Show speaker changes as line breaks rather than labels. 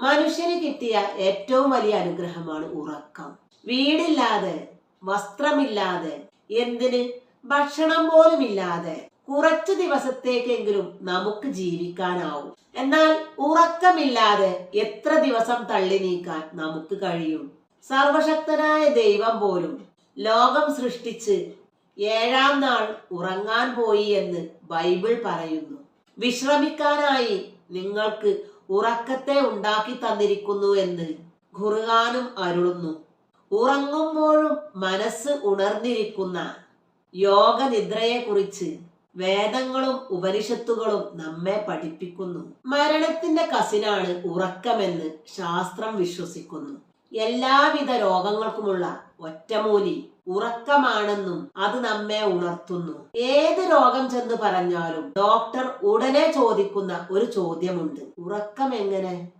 മനുഷ്യന് കിട്ടിയ ഏറ്റവും വലിയ അനുഗ്രഹമാണ് ഉറക്കം. വീടില്ലാതെ, വസ്ത്രമില്ലാതെ, എന്തിന് ഭക്ഷണം പോലും ഇല്ലാതെ കുറച്ചു ദിവസത്തേക്കെങ്കിലും നമുക്ക് ജീവിക്കാനാവും. എന്നാൽ ഉറക്കമില്ലാതെ എത്ര ദിവസം തള്ളി നീക്കാൻ നമുക്ക് കഴിയും? സർവശക്തനായ ദൈവം പോലും ലോകം സൃഷ്ടിച്ച് 7-ാം നാൾ ഉറങ്ങാൻ പോയി എന്ന് ബൈബിൾ പറയുന്നു. വിശ്രമിക്കാനായി നിങ്ങൾക്ക് ഉറക്കത്തെ ഉണ്ടാക്കി തന്നിരിക്കുന്നു എന്ന് ഖുർആനും അരുളുന്നു. ഉറങ്ങുമ്പോഴും മനസ്സ് ഉണർന്നിരിക്കുന്ന യോഗനിദ്രയെക്കുറിച്ച് വേദങ്ങളും ഉപനിഷത്തുകളും നമ്മെ പഠിപ്പിക്കുന്നു. മരണത്തിന്റെ കസിനാണ് ഉറക്കമെന്ന് ശാസ്ത്രം വിശ്വസിക്കുന്നു. എല്ലാവിധ രോഗങ്ങൾക്കുമുള്ള ഒറ്റമൂലി ഉറക്കമാണെന്നും അത് നമ്മെ ഉണർത്തുന്നു. ഏത് രോഗം ചെന്ന് പറഞ്ഞാലും ഡോക്ടർ ഉടനെ ചോദിക്കുന്ന ഒരു ചോദ്യമുണ്ട്: ഉറക്കം എങ്ങനെ?